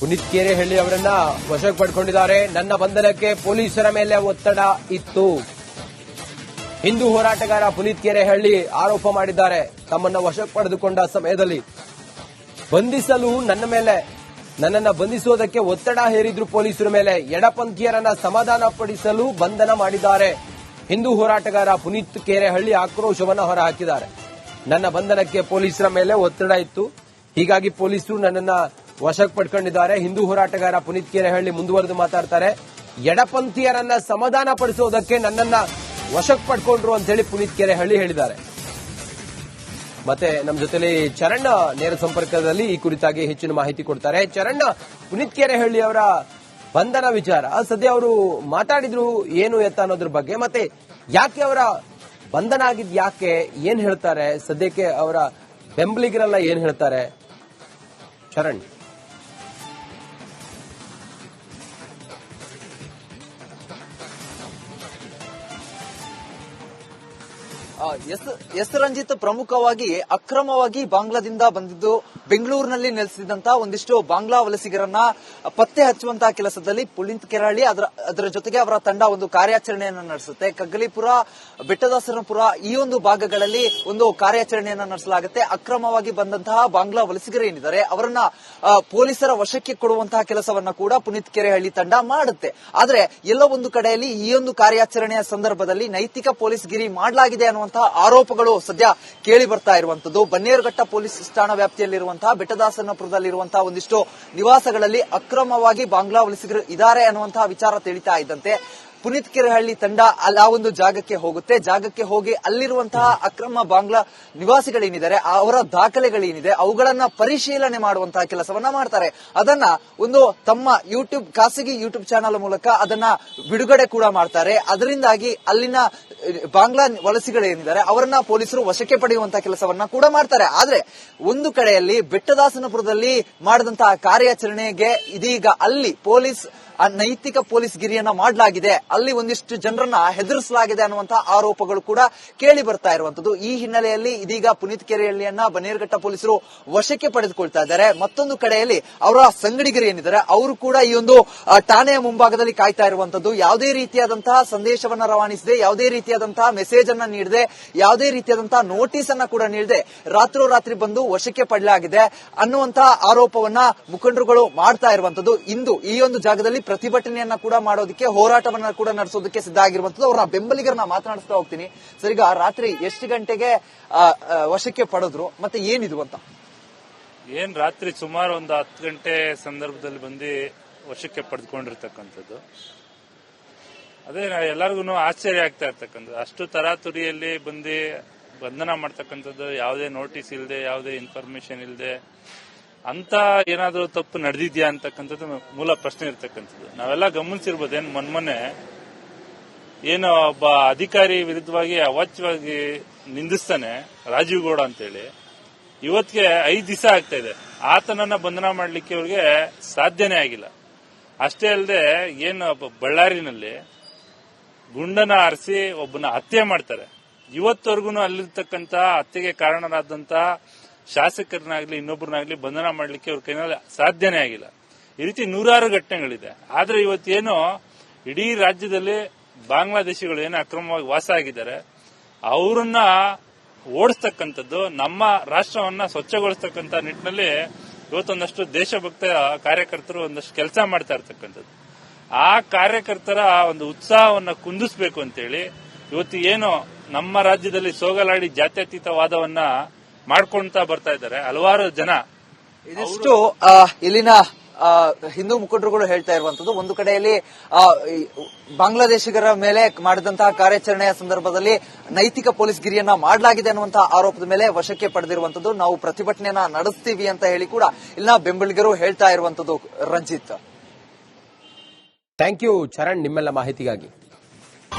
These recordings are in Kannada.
ಪುನೀತ್ ಕೆರೆಹಳ್ಳಿ ಅವರನ್ನ ವಶಕ್ಕೆ ಪಡ್ಕೊಂಡಿದ್ದಾರೆ. ನನ್ನ ಬಂಧನಕ್ಕೆ ಪೊಲೀಸರ ಮೇಲೆ ಒತ್ತಡ ಇತ್ತು. ಹಿಂದೂ ಹೋರಾಟಗಾರ ಪುನೀತ್ ಕೆರೆಹಳ್ಳಿ ಆರೋಪ ಮಾಡಿದ್ದಾರೆ. ತಮ್ಮನ್ನ ವಶಕ್ಕೆ ಪಡೆದುಕೊಂಡ ಸಮಯದಲ್ಲಿ ಬಂಧಿಸಲು ನನ್ನನ್ನ ಬಂಧಿಸುವುದಕ್ಕೆ ಒತ್ತಡ ಹೇರಿದ್ರು ಪೊಲೀಸರ ಮೇಲೆ. ಎಡಪಂಥೀಯರನ್ನ ಸಮಾಧಾನ ಪಡಿಸಲು ಬಂಧನ ಮಾಡಿದ್ದಾರೆ. ಹಿಂದೂ ಹೋರಾಟಗಾರ ಪುನೀತ್ ಕೆರೆಹಳ್ಳಿ ಆಕ್ರೋಶವನ್ನು ಹೊರಹಾಕಿದ್ದಾರೆ. ನನ್ನ ಬಂಧನಕ್ಕೆ ಪೊಲೀಸರ ಮೇಲೆ ಒತ್ತಡ ಇತ್ತು, ಹೀಗಾಗಿ ಪೊಲೀಸರು ನನ್ನನ್ನ ವಶಕ್ಕೆ ಪಡ್ಕೊಂಡಿದ್ದಾರೆ. ಹಿಂದೂ ಹೋರಾಟಗಾರ ಪುನೀತ್ ಕೆರೆಹಳ್ಳಿ ಮುಂದುವರೆದು ಮಾತಾಡ್ತಾರೆ. ಎಡಪಂಥೀಯರನ್ನ ಸಮಾಧಾನ ಪಡಿಸೋದಕ್ಕೆ ನನ್ನನ್ನ ವಶಕ್ಕೆ ಪಡ್ಕೊಂಡ್ರು ಅಂತ ಹೇಳಿ ಪುನೀತ್ ಕೆರೆಹಳ್ಳಿ ಹೇಳಿದ್ದಾರೆ. ಮತ್ತೆ ನಮ್ಮ ಜೊತೆಲಿ ಚರಣ್ ನೇರ ಸಂಪರ್ಕದಲ್ಲಿ ಈ ಕುರಿತಾಗಿ ಹೆಚ್ಚಿನ ಮಾಹಿತಿ ಕೊಡ್ತಾರೆ. ಚರಣ್, ಪುನೀತ್ ಕೆರೆಹಳ್ಳಿ ಅವರ ಬಂಧನ ವಿಚಾರ ಸದ್ಯ ಅವರು ಮಾತಾಡಿದ್ರು ಏನು ಎತ್ತ ಅನ್ನೋದ್ರ ಬಗ್ಗೆ, ಮತ್ತೆ ಯಾಕೆ ಅವರ ಬಂಧನ ಆಗಿದ್ ಯಾಕೆ, ಏನ್ ಹೇಳ್ತಾರೆ, ಸದ್ಯಕ್ಕೆ ಅವರ ಬೆಂಬಲಿಗರೆಲ್ಲ ಏನ್ ಹೇಳ್ತಾರೆ? ಚರಣ್. ಎಸ್ ರಂಜಿತ್, ಪ್ರಮುಖವಾಗಿ ಅಕ್ರಮವಾಗಿ ಬಾಂಗ್ಲಾದಿಂದ ಬಂದಿದ್ದು ಬೆಂಗಳೂರಿನಲ್ಲಿ ನೆಲೆಸಿದಂತಹ ಒಂದಿಷ್ಟು ಬಾಂಗ್ಲಾ ವಲಸಿಗರನ್ನ ಪತ್ತೆ ಹಚ್ಚುವಂತಹ ಕೆಲಸದಲ್ಲಿ ಪುನೀತ್ ಕೆರೆಹಳ್ಳಿ ಅದರ ಜೊತೆಗೆ ಅವರ ತಂಡ ಒಂದು ಕಾರ್ಯಾಚರಣೆಯನ್ನು ನಡೆಸುತ್ತೆ. ಕಗ್ಗಲೀಪುರ, ಬೆಟ್ಟದಾಸನಪುರ ಈ ಒಂದು ಭಾಗಗಳಲ್ಲಿ ಒಂದು ಕಾರ್ಯಾಚರಣೆಯನ್ನು ನಡೆಸಲಾಗುತ್ತೆ. ಅಕ್ರಮವಾಗಿ ಬಂದಂತಹ ಬಾಂಗ್ಲಾ ವಲಸಿಗರು ಏನಿದ್ದಾರೆ ಅವರನ್ನ ಪೊಲೀಸರ ವಶಕ್ಕೆ ಕೊಡುವಂತಹ ಕೆಲಸವನ್ನ ಕೂಡ ಪುನೀತ್ ಕೆರೆಹಳ್ಳಿ ತಂಡ ಮಾಡುತ್ತೆ. ಆದ್ರೆ ಎಲ್ಲೋ ಒಂದು ಕಡೆಯಲ್ಲಿ ಈ ಒಂದು ಕಾರ್ಯಾಚರಣೆಯ ಸಂದರ್ಭದಲ್ಲಿ ನೈತಿಕ ಪೊಲೀಸ್ಗಿರಿ ಮಾಡಲಾಗಿದೆ ಅನ್ನುವಂತಹ ಆರೋಪಗಳು ಸದ್ಯ ಕೇಳಿ ಬರ್ತಾ ಇರುವಂತದ್ದು. ಬನ್ನೇರುಘಟ್ಟ ಪೊಲೀಸ್ ಠಾಣಾ ವ್ಯಾಪ್ತಿಯಲ್ಲಿರುವಂತಹ ಬೆಟ್ಟದಾಸನಪುರದಲ್ಲಿರುವಂತಹ ಒಂದಿಷ್ಟು ನಿವಾಸಗಳಲ್ಲಿ ಅಕ್ರಮವಾಗಿ ಬಾಂಗ್ಲಾ ವಲಸಿಗರು ಇದ್ದಾರೆ ಅನ್ನುವಂತಹ ವಿಚಾರ ತಿಳಿತಾ ಇದ್ದಂತೆ ಪುನೀತ್ ಕೆರೆಹಳ್ಳಿ ತಂಡ ಆ ಒಂದು ಜಾಗಕ್ಕೆ ಹೋಗುತ್ತೆ. ಜಾಗಕ್ಕೆ ಹೋಗಿ ಅಲ್ಲಿರುವಂತಹ ಅಕ್ರಮ ಬಾಂಗ್ಲಾ ನಿವಾಸಿಗಳೇನಿದ್ದಾರೆ ಅವರ ದಾಖಲೆಗಳೇನಿದೆ ಅವುಗಳನ್ನ ಪರಿಶೀಲನೆ ಮಾಡುವಂತಹ ಕೆಲಸವನ್ನ ಮಾಡ್ತಾರೆ. ಅದನ್ನ ಒಂದು ತಮ್ಮ ಖಾಸಗಿ ಯೂಟ್ಯೂಬ್ ಚಾನೆಲ್ ಮೂಲಕ ಅದನ್ನ ಬಿಡುಗಡೆ ಕೂಡ ಮಾಡ್ತಾರೆ. ಅದರಿಂದಾಗಿ ಅಲ್ಲಿನ ಬಾಂಗ್ಲಾ ವಲಸಿಗಳೇನಿದ್ದಾರೆ ಅವರನ್ನ ಪೊಲೀಸರು ವಶಕ್ಕೆ ಪಡೆಯುವಂತಹ ಕೆಲಸವನ್ನ ಕೂಡ ಮಾಡ್ತಾರೆ. ಆದ್ರೆ ಒಂದು ಕಡೆಯಲ್ಲಿ ಬೆಟ್ಟದಾಸನಪುರದಲ್ಲಿ ಮಾಡಿದಂತಹ ಕಾರ್ಯಾಚರಣೆಗೆ ಇದೀಗ ಅಲ್ಲಿ ನೈತಿಕ ಪೊಲೀಸ್ ಗಿರಿಯನ್ನ ಮಾಡಲಾಗಿದೆ, ಅಲ್ಲಿ ಒಂದಿಷ್ಟು ಜನರನ್ನ ಹೆದರಿಸಲಾಗಿದೆ ಅನ್ನುವಂತಹ ಆರೋಪಗಳು ಕೂಡ ಕೇಳಿ ಬರ್ತಾ ಇರುವಂತದ್ದು. ಈ ಹಿನ್ನೆಲೆಯಲ್ಲಿ ಇದೀಗ ಪುನೀತ್ ಕೆರೆಹಳ್ಳಿಯನ್ನ ಬನ್ನೇರುಘಟ್ಟ ಪೊಲೀಸರು ವಶಕ್ಕೆ ಪಡೆದುಕೊಳ್ತಾ ಇದ್ದಾರೆ. ಮತ್ತೊಂದು ಕಡೆಯಲ್ಲಿ ಅವರ ಸಂಗಡಿಗರು ಏನಿದ್ದಾರೆ ಅವರು ಕೂಡ ಈ ಒಂದು ಠಾಣೆಯ ಮುಂಭಾಗದಲ್ಲಿ ಕಾಯ್ತಾ ಇರುವಂತದ್ದು. ಯಾವುದೇ ರೀತಿಯಾದಂತಹ ಸಂದೇಶವನ್ನ ರವಾನಿಸದೆ, ಯಾವುದೇ ರೀತಿಯಾದಂತಹ ಮೆಸೇಜ್ ಅನ್ನ ನೀಡದೆ, ಯಾವುದೇ ರೀತಿಯಾದಂತಹ ನೋಟಿಸ್ ಅನ್ನ ಕೂಡ ನೀಡದೆ ರಾತ್ರೋರಾತ್ರಿ ಬಂದು ವಶಕ್ಕೆ ಪಡೆಯಲಾಗಿದೆ ಅನ್ನುವಂತಹ ಆರೋಪವನ್ನ ಮುಖಂಡರುಗಳು ಮಾಡ್ತಾ ಇರುವಂತದ್ದು. ಇಂದು ಈ ಒಂದು ಜಾಗದಲ್ಲಿ ಪ್ರತಿಭಟನೆಯನ್ನ ಕೂಡ ಮಾಡೋದಕ್ಕೆ, ಹೋರಾಟವನ್ನ ಕೂಡ ನಡೆಸೋದಕ್ಕೆ ಸಿದ್ಧ ಆಗಿರುವಂತದ್ದು. ಅವರ ಬೆಂಬಲಿಗರನ್ನ ಮಾತನಾಡಿಸ್ತಾ ಹೋಗ್ತೀನಿ. ಸರ್, ಈಗ ರಾತ್ರಿ ಎಷ್ಟು ಗಂಟೆಗೆ ವಶಕ್ಕೆ ಪಡೆದ್ರು, ಮತ್ತೆ ಏನಿದು ಅಂತ? ರಾತ್ರಿ ಸುಮಾರು ಒಂದು 10 ಗಂಟೆ ಸಂದರ್ಭದಲ್ಲಿ ಬಂದು ವಶಕ್ಕೆ ಪಡೆದುಕೊಂಡಿರ್ತಕ್ಕಂಥದ್ದು. ಅದೇ ಎಲ್ಲರಿಗೂ ಆಶ್ಚರ್ಯ ಆಗ್ತಾ ಇರ್ತಕ್ಕಂಥದ್ದು. ಅಷ್ಟು ತರಾತುರಿಯಲ್ಲಿ ಬಂದು ಬಂಧನ ಮಾಡ್ತಕ್ಕಂಥದ್ದು, ಯಾವುದೇ ನೋಟಿಸ್ ಇಲ್ಲದೆ, ಯಾವುದೇ ಇನ್ಫಾರ್ಮೇಶನ್ ಇಲ್ಲದೆ ಅಂತ ಏನಾದರೂ ತಪ್ಪು ನಡೆದಿದ್ಯಾ ಅಂತಕ್ಕಂಥದ್ದು ಮೂಲ ಪ್ರಶ್ನೆ ಇರ್ತಕ್ಕಂಥದ್ದು. ನಾವೆಲ್ಲ ಗಮನಿಸಿರ್ಬೋದೇನು, ಮೊನ್ನೆ ಏನೋ ಒಬ್ಬ ಅಧಿಕಾರಿ ವಿರುದ್ಧವಾಗಿ ಅವಾಚ್ಯವಾಗಿ ನಿಂದಿಸ್ತಾನೆ ರಾಜೀವ್ ಗೌಡ ಅಂತೇಳಿ, ಇವತ್ತಿಗೆ 5 ದಿವಸ ಆಗ್ತಾ ಇದೆ. ಆತನನ್ನ ಬಂಧನ ಮಾಡ್ಲಿಕ್ಕೆ ಅವ್ರಿಗೆ ಸಾಧ್ಯನೇ ಆಗಿಲ್ಲ. ಅಷ್ಟೇ ಅಲ್ಲದೆ ಏನು ಬಳ್ಳಾರಿನಲ್ಲಿ ಗುಂಡನ ಆರಿಸಿ ಒಬ್ಬನ ಹತ್ಯೆ ಮಾಡ್ತಾರೆ. ಇವತ್ತವರೆಗೂ ಅಲ್ಲಿರ್ತಕ್ಕಂಥ ಹತ್ಯೆಗೆ ಕಾರಣರಾದಂತ ಶಾಸಕರನ್ನಾಗ್ಲಿ ಇನ್ನೊಬ್ಬರನ್ನಾಗ್ಲಿ ಬಂಧನ ಮಾಡ್ಲಿಕ್ಕೆ ಅವ್ರ ಕೈನಲ್ಲಿ ಸಾಧ್ಯನೇ ಆಗಿಲ್ಲ. ಈ ರೀತಿ ನೂರಾರು ಘಟನೆಗಳಿದೆ. ಆದ್ರೆ ಇವತ್ತೇನೋ ಇಡೀ ರಾಜ್ಯದಲ್ಲಿ ಬಾಂಗ್ಲಾದೇಶಿಗಳು ಏನು ಅಕ್ರಮವಾಗಿ ವಾಸ ಆಗಿದ್ದಾರೆ ಅವರನ್ನ ಓಡಿಸ್ತಕ್ಕಂಥದ್ದು, ನಮ್ಮ ರಾಷ್ಟ್ರವನ್ನ ಸ್ವಚ್ಛಗೊಳಿಸ್ತಕ್ಕಂಥ ನಿಟ್ಟಿನಲ್ಲಿ ಇವತ್ತೊಂದಷ್ಟು ದೇಶಭಕ್ತ ಕಾರ್ಯಕರ್ತರು ಒಂದಷ್ಟು ಕೆಲಸ ಮಾಡ್ತಾ ಇರ್ತಕ್ಕಂಥದ್ದು. ಆ ಕಾರ್ಯಕರ್ತರ ಒಂದು ಉತ್ಸಾಹವನ್ನ ಕುಂದಿಸಬೇಕು ಅಂತೇಳಿ ಇವತ್ತು ಏನು ನಮ್ಮ ರಾಜ್ಯದಲ್ಲಿ ಸೋಗಲಾಡಿ ಜಾತ್ಯತೀತವಾದವನ್ನ ಮಾಡ್ಕೊಂತ ಬರ್ತಾ ಇದ್ದಾರೆ ಹಲವಾರು ಜನ. ಇದಿಷ್ಟು ಇಲ್ಲಿನ ಹಿಂದೂ ಮುಖಂಡರುಗಳು ಹೇಳ್ತಾ ಇರುವಂತದ್ದು. ಒಂದು ಕಡೆಯಲ್ಲಿ ಬಾಂಗ್ಲಾದೇಶಿಗರ ಮೇಲೆ ಮಾಡಿದಂತಹ ಕಾರ್ಯಾಚರಣೆಯ ಸಂದರ್ಭದಲ್ಲಿ ನೈತಿಕ ಪೊಲೀಸ್ ಗಿರಿಯನ್ನ ಮಾಡಲಾಗಿದೆ ಅನ್ನುವಂತಹ ಆರೋಪದ ಮೇಲೆ ವಶಕ್ಕೆ ಪಡೆದಿರುವಂತದ್ದು. ನಾವು ಪ್ರತಿಭಟನೆಯನ್ನ ನಡೆಸ್ತೀವಿ ಅಂತ ಹೇಳಿ ಕೂಡ ಇಲ್ಲಿನ ಬೆಂಬಲಿಗರು ಹೇಳ್ತಾ ಇರುವಂತದ್ದು. ರಂಜಿತ್, ಥ್ಯಾಂಕ್ ಯು ಚರಣ್, ನಿಮ್ಮೆಲ್ಲ ಮಾಹಿತಿಗಾಗಿ.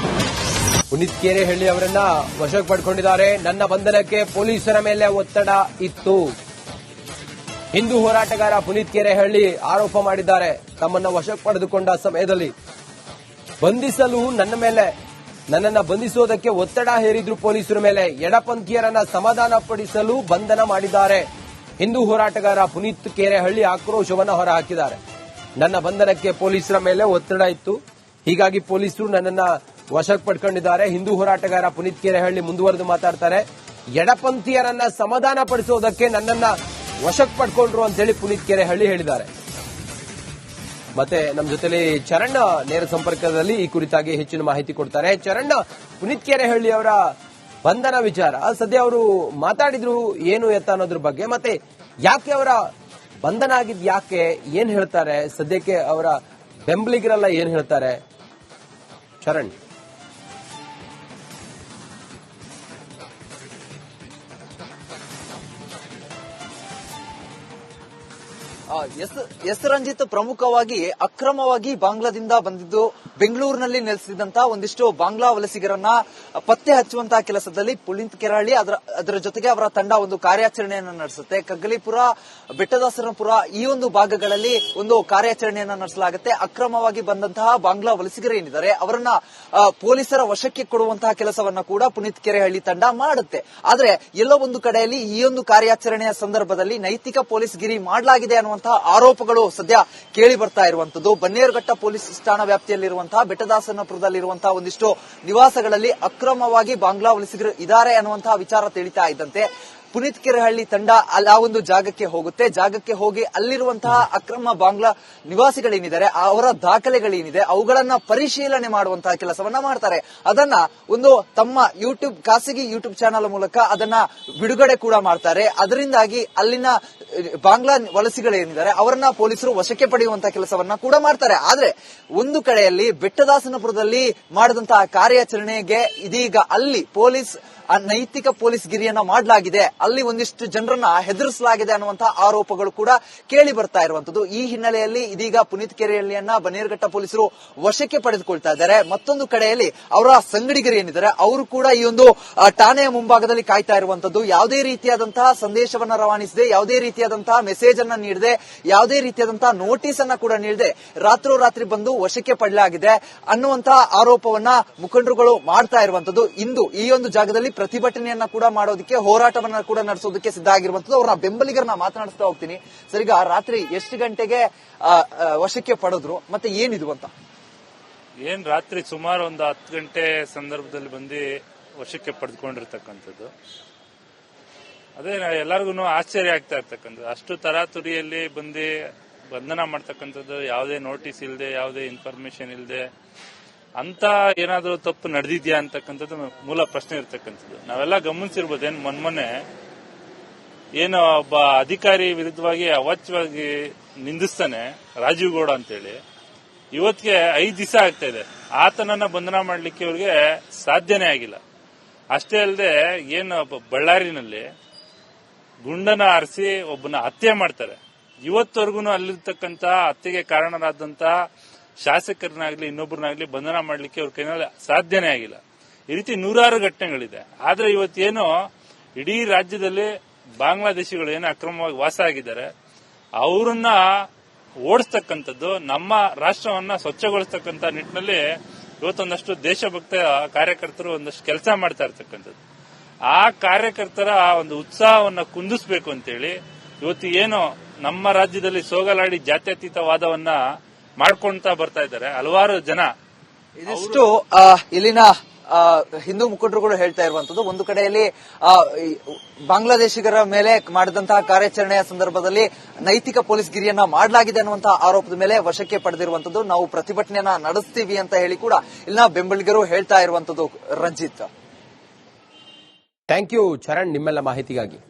ಪುನೀತ್ ಕೆರೆಹಳ್ಳಿ ಅವರನ್ನ ವಶಕ್ಕೆ ಪಡ್ಕೊಂಡಿದ್ದಾರೆ. ನನ್ನ ಬಂಧನಕ್ಕೆ ಪೊಲೀಸರ ಮೇಲೆ ಒತ್ತಡ ಇತ್ತು. ಹಿಂದೂ ಹೋರಾಟಗಾರ ಪುನೀತ್ ಕೆರೆಹಳ್ಳಿ ಆರೋಪ ಮಾಡಿದ್ದಾರೆ. ತಮ್ಮನ್ನ ವಶಕ್ಕೆ ಪಡೆದುಕೊಂಡ ಸಮಯದಲ್ಲಿ ಬಂಧಿಸಲು ನನ್ನನ್ನ ಬಂಧಿಸುವುದಕ್ಕೆ ಒತ್ತಡ ಹೇರಿದ್ರು ಪೊಲೀಸರ ಮೇಲೆ. ಎಡಪಂಥೀಯರನ್ನ ಸಮಾಧಾನ ಪಡಿಸಲು ಬಂಧನ ಮಾಡಿದ್ದಾರೆ. ಹಿಂದೂ ಹೋರಾಟಗಾರ ಪುನೀತ್ ಕೆರೆಹಳ್ಳಿ ಆಕ್ರೋಶವನ್ನು ಹೊರಹಾಕಿದ್ದಾರೆ. ನನ್ನ ಬಂಧನಕ್ಕೆ ಪೊಲೀಸರ ಮೇಲೆ ಒತ್ತಡ ಇತ್ತು. ಹೀಗಾಗಿ ಪೊಲೀಸರು ನನ್ನನ್ನ ವಶಕ್ಕೆ ಪಡ್ಕೊಂಡಿದ್ದಾರೆ. ಹಿಂದೂ ಹೋರಾಟಗಾರ ಪುನೀತ್ ಕೆರೆಹಳ್ಳಿ ಮುಂದುವರೆದು ಮಾತಾಡ್ತಾರೆ. ಎಡಪಂಥೀಯರನ್ನ ಸಮಾಧಾನ ಪಡಿಸೋದಕ್ಕೆ ನನ್ನನ್ನ ವಶಕ್ಕೆ ಪಡ್ಕೊಂಡ್ರು ಅಂತೇಳಿ ಪುನೀತ್ ಕೆರೆಹಳ್ಳಿ ಹೇಳಿದ್ದಾರೆ. ಮತ್ತೆ ನಮ್ಮ ಜೊತೆಲಿ ಚರಣ್ ನೇರ ಸಂಪರ್ಕದಲ್ಲಿ ಈ ಕುರಿತಾಗಿ ಹೆಚ್ಚಿನ ಮಾಹಿತಿ ಕೊಡ್ತಾರೆ. ಚರಣ್, ಪುನೀತ್ ಕೆರೆಹಳ್ಳಿ ಅವರ ಬಂಧನ ವಿಚಾರ ಸದ್ಯ ಅವರು ಮಾತಾಡಿದ್ರು ಏನು ಎತ್ತ ಅನ್ನೋದ್ರ ಬಗ್ಗೆ, ಮತ್ತೆ ಯಾಕೆ ಅವರ ಬಂಧನ ಆಗಿದ್ ಯಾಕೆ, ಏನ್ ಹೇಳ್ತಾರೆ, ಸದ್ಯಕ್ಕೆ ಅವರ ಬೆಂಬಲಿಗರೆಲ್ಲ ಏನ್ ಹೇಳ್ತಾರೆ? ಚರಣ್. ಎಸ್ ರಂಜಿತ್, ಪ್ರಮುಖವಾಗಿ ಅಕ್ರಮವಾಗಿ ಬಾಂಗ್ಲಾದಿಂದ ಬಂದಿದ್ದು ಬೆಂಗಳೂರಿನಲ್ಲಿ ನೆಲೆಸಿದಂತಹ ಒಂದಿಷ್ಟು ಬಾಂಗ್ಲಾ ವಲಸಿಗರನ್ನ ಪತ್ತೆ ಹಚ್ಚುವಂತಹ ಕೆಲಸದಲ್ಲಿ ಪುನೀತ್ ಕೆರೆಹಳ್ಳಿ ಅದರ ಜೊತೆಗೆ ಅವರ ತಂಡ ಒಂದು ಕಾರ್ಯಾಚರಣೆಯನ್ನು ನಡೆಸುತ್ತೆ. ಕಗ್ಗಲೀಪುರ, ಬೆಟ್ಟದಾಸನಪುರ ಈ ಒಂದು ಭಾಗಗಳಲ್ಲಿ ಒಂದು ಕಾರ್ಯಾಚರಣೆಯನ್ನು ನಡೆಸಲಾಗುತ್ತೆ. ಅಕ್ರಮವಾಗಿ ಬಂದಂತಹ ಬಾಂಗ್ಲಾ ವಲಸಿಗರು ಏನಿದ್ದಾರೆ ಅವರನ್ನ ಪೊಲೀಸರ ವಶಕ್ಕೆ ಕೊಡುವಂತಹ ಕೆಲಸವನ್ನ ಕೂಡ ಪುನೀತ್ ಕೆರೆಹಳ್ಳಿ ತಂಡ ಮಾಡುತ್ತೆ. ಆದ್ರೆ ಎಲ್ಲೋ ಒಂದು ಕಡೆಯಲ್ಲಿ ಈ ಒಂದು ಕಾರ್ಯಾಚರಣೆಯ ಸಂದರ್ಭದಲ್ಲಿ ನೈತಿಕ ಪೊಲೀಸ್ ಗಿರಿ ಮಾಡಲಾಗಿದೆ ಅನ್ನುವಂತಹ ಆರೋಪಗಳು ಸದ್ಯ ಕೇಳಿ ಬರ್ತಾ ಇರುವಂತದ್ದು. ಬನ್ನೇರುಘಟ್ಟ ಪೊಲೀಸ್ ಠಾಣಾ ವ್ಯಾಪ್ತಿಯಲ್ಲಿರುವಂತಹ ಬೆಟ್ಟದಾಸನಪುರದಲ್ಲಿರುವಂತಹ ಒಂದಿಷ್ಟು ನಿವಾಸಗಳಲ್ಲಿ ಅಕ್ರಮವಾಗಿ ಬಾಂಗ್ಲಾ ವಲಸಿಗರು ಇದ್ದಾರೆ ಅನ್ನುವಂತಹ ವಿಚಾರ ತಿಳಿತಾ ಇದ್ದಂತೆ ಪುನೀತ್ ಕೆರೆಹಳ್ಳಿ ತಂಡ ಆ ಒಂದು ಜಾಗಕ್ಕೆ ಹೋಗುತ್ತೆ. ಜಾಗಕ್ಕೆ ಹೋಗಿ ಅಲ್ಲಿರುವಂತಹ ಅಕ್ರಮ ಬಾಂಗ್ಲಾ ನಿವಾಸಿಗಳೇನಿದ್ದಾರೆ ಅವರ ದಾಖಲೆಗಳೇನಿದೆ ಅವುಗಳನ್ನ ಪರಿಶೀಲನೆ ಮಾಡುವಂತಹ ಕೆಲಸವನ್ನ ಮಾಡ್ತಾರೆ. ಅದನ್ನ ಒಂದು ತಮ್ಮ ಖಾಸಗಿ ಯೂಟ್ಯೂಬ್ ಚಾನೆಲ್ ಮೂಲಕ ಅದನ್ನ ಬಿಡುಗಡೆ ಕೂಡ ಮಾಡ್ತಾರೆ. ಅದರಿಂದಾಗಿ ಅಲ್ಲಿನ ಬಾಂಗ್ಲಾ ವಲಸಿಗಳೇನಿದ್ದಾರೆ ಅವರನ್ನ ಪೊಲೀಸರು ವಶಕ್ಕೆ ಪಡೆಯುವಂತಹ ಕೆಲಸವನ್ನ ಕೂಡ ಮಾಡ್ತಾರೆ. ಆದ್ರೆ ಒಂದು ಕಡೆಯಲ್ಲಿ ಬೆಟ್ಟದಾಸನಪುರದಲ್ಲಿ ಮಾಡಿದಂತಹ ಕಾರ್ಯಾಚರಣೆಗೆ ಇದೀಗ ಅಲ್ಲಿ ನೈತಿಕ ಪೊಲೀಸ್ ಗಿರಿಯನ್ನ ಮಾಡಲಾಗಿದೆ, ಅಲ್ಲಿ ಒಂದಿಷ್ಟು ಜನರನ್ನ ಹೆದರಿಸಲಾಗಿದೆ ಅನ್ನುವಂತಹ ಆರೋಪಗಳು ಕೂಡ ಕೇಳಿ ಬರ್ತಾ ಇರುವಂತದ್ದು. ಈ ಹಿನ್ನೆಲೆಯಲ್ಲಿ ಇದೀಗ ಪುನೀತ್ ಕೆರೆಹಳ್ಳಿಯನ್ನ ಬನ್ನೇರುಘಟ್ಟ ಪೊಲೀಸರು ವಶಕ್ಕೆ ಪಡೆದುಕೊಳ್ತಾ ಇದ್ದಾರೆ. ಮತ್ತೊಂದು ಕಡೆಯಲ್ಲಿ ಅವರ ಸಂಗಡಿಗರು ಏನಿದ್ದಾರೆ ಅವರು ಕೂಡ ಈ ಒಂದು ಠಾಣೆಯ ಮುಂಭಾಗದಲ್ಲಿ ಕಾಯ್ತಾ ಇರುವಂತದ್ದು. ಯಾವುದೇ ರೀತಿಯಾದಂತಹ ಸಂದೇಶವನ್ನ ರವಾನಿಸದೆ, ಯಾವುದೇ ರೀತಿಯಾದಂತಹ ಮೆಸೇಜ್ ಅನ್ನ ನೀಡದೆ, ಯಾವುದೇ ರೀತಿಯಾದಂತಹ ನೋಟಿಸ್ ಅನ್ನ ಕೂಡ ನೀಡದೆ ರಾತ್ರೋರಾತ್ರಿ ಬಂದು ವಶಕ್ಕೆ ಪಡೆಯಲಾಗಿದೆ ಅನ್ನುವಂತಹ ಆರೋಪವನ್ನ ಮುಖಂಡರುಗಳು ಮಾಡ್ತಾ ಇರುವಂತದ್ದು. ಇಂದು ಈ ಒಂದು ಜಾಗದಲ್ಲಿ ಪ್ರತಿಭಟನೆಯನ್ನ ಕೂಡ ಮಾಡೋದಕ್ಕೆ, ಹೋರಾಟವನ್ನ ಕೂಡ ನಡೆಸೋದಕ್ಕೆ ಸಿದ್ಧ ಆಗಿರುವಂತದ್ದು. ಅವರ ಬೆಂಬಲಿಗರನ್ನ ಮಾತನಾಡಿಸ್ತಾ ಹೋಗ್ತೀನಿ. ಸರಿಗ ರಾತ್ರಿ ಎಷ್ಟು ಗಂಟೆಗೆ ವಶಕ್ಕೆ ಪಡೆದ್ರು, ಮತ್ತೆ ಏನಿದು ಅಂತ? ರಾತ್ರಿ ಸುಮಾರು ಒಂದು 10 ಗಂಟೆ ಸಂದರ್ಭದಲ್ಲಿ ಬಂದು ವಶಕ್ಕೆ ಪಡೆದುಕೊಂಡಿರ್ತಕ್ಕಂಥದ್ದು. ಅದೇ ಎಲ್ಲರಿಗೂ ಆಶ್ಚರ್ಯ ಆಗ್ತಾ ಇರ್ತಕ್ಕಂಥದ್ದು. ಅಷ್ಟು ತರಾತುರಿಯಲ್ಲಿ ಬಂದು ಬಂಧನ ಮಾಡ್ತಕ್ಕಂಥದ್ದು, ಯಾವುದೇ ನೋಟಿಸ್ ಇಲ್ಲದೆ, ಯಾವುದೇ ಇನ್ಫಾರ್ಮೇಶನ್ ಇಲ್ಲದೆ ಅಂತ ಏನಾದ್ರೂ ತಪ್ಪು ನಡೆದಿದ್ಯಾ ಅಂತಕ್ಕಂಥದ್ದು ಮೂಲ ಪ್ರಶ್ನೆ ಇರ್ತಕ್ಕಂಥದ್ದು. ನಾವೆಲ್ಲ ಗಮನಿಸಿರ್ಬೋದು. ಮೊನ್ನೆ ಏನೋ ಒಬ್ಬ ಅಧಿಕಾರಿ ವಿರುದ್ಧವಾಗಿ ಅವಾಚ್ಯವಾಗಿ ನಿಂದಿಸ್ತಾನೆ ರಾಜೀವ್ ಗೌಡ ಅಂತೇಳಿ, ಇವತ್ತಿಗೆ 5 ದಿವಸ ಆಗ್ತಾ ಇದೆ. ಆತನನ್ನ ಬಂಧನ ಮಾಡ್ಲಿಕ್ಕೆ ಇವ್ರಿಗೆ ಸಾಧ್ಯನೇ ಆಗಿಲ್ಲ. ಅಷ್ಟೇ ಅಲ್ಲದೆ ಏನು ಬಳ್ಳಾರಿನಲ್ಲಿ ಗುಂಡನ ಆರಿಸಿ ಒಬ್ಬನ ಹತ್ಯೆ ಮಾಡ್ತಾರೆ. ಇವತ್ತವರೆಗೂ ಅಲ್ಲಿರ್ತಕ್ಕಂಥ ಹತ್ಯೆಗೆ ಕಾರಣರಾದಂತ ಶಾಸಕರನ್ನಾಗ್ಲಿ ಇನ್ನೊಬ್ಬರನ್ನಾಗ್ಲಿ ಬಂಧನ ಮಾಡ್ಲಿಕ್ಕೆ ಅವ್ರ ಕೈನಲ್ಲಿ ಸಾಧ್ಯನೇ ಆಗಿಲ್ಲ. ಈ ರೀತಿ ನೂರಾರು ಘಟನೆಗಳಿದೆ. ಆದ್ರೆ ಇವತ್ತೇನೋ ಇಡೀ ರಾಜ್ಯದಲ್ಲಿ ಬಾಂಗ್ಲಾದೇಶಿಗಳು ಏನು ಅಕ್ರಮವಾಗಿ ವಾಸ ಆಗಿದ್ದಾರೆ ಅವರನ್ನ ಓಡಿಸ್ತಕ್ಕಂಥದ್ದು, ನಮ್ಮ ರಾಷ್ಟ್ರವನ್ನ ಸ್ವಚ್ಛಗೊಳಿಸ್ತಕ್ಕಂಥ ನಿಟ್ಟಿನಲ್ಲಿ ಇವತ್ತೊಂದಷ್ಟು ದೇಶಭಕ್ತ ಕಾರ್ಯಕರ್ತರು ಒಂದಷ್ಟು ಕೆಲಸ ಮಾಡ್ತಾ ಇರ್ತಕ್ಕಂಥದ್ದು. ಆ ಕಾರ್ಯಕರ್ತರ ಒಂದು ಉತ್ಸಾಹವನ್ನ ಕುಂದಿಸಬೇಕು ಅಂತೇಳಿ ಇವತ್ತು ಏನು ನಮ್ಮ ರಾಜ್ಯದಲ್ಲಿ ಸೋಗಲಾಡಿ ಜಾತ್ಯತೀತವಾದವನ್ನ ಮಾಡ್ಕೊಂತಾ ಬರ್ತಾ ಇದ್ದಾರೆ ಹಲವಾರು ಜನ. ಇದಿಷ್ಟು ಇಲ್ಲಿನ ಹಿಂದೂ ಮುಖಂಡರುಗಳು ಹೇಳ್ತಾ ಇರುವಂತದ್ದು. ಒಂದು ಕಡೆಯಲ್ಲಿ ಬಾಂಗ್ಲಾದೇಶಿಗರ ಮೇಲೆ ಮಾಡಿದಂತಹ ಕಾರ್ಯಾಚರಣೆಯ ಸಂದರ್ಭದಲ್ಲಿ ನೈತಿಕ ಪೊಲೀಸ್ ಗಿರಿಯನ್ನ ಮಾಡಲಾಗಿದೆ ಅನ್ನುವಂತಹ ಆರೋಪದ ಮೇಲೆ ವಶಕ್ಕೆ ಪಡೆದಿರುವಂತದ್ದು. ನಾವು ಪ್ರತಿಭಟನೆಯನ್ನ ನಡೆಸ್ತೀವಿ ಅಂತ ಹೇಳಿ ಕೂಡ ಇಲ್ಲಿನ ಬೆಂಬಲಿಗರು ಹೇಳ್ತಾ ಇರುವಂತದ್ದು. ರಂಜಿತ್, ಥ್ಯಾಂಕ್ ಯು ಚರಣ್, ನಿಮ್ಮೆಲ್ಲ ಮಾಹಿತಿಗಾಗಿ.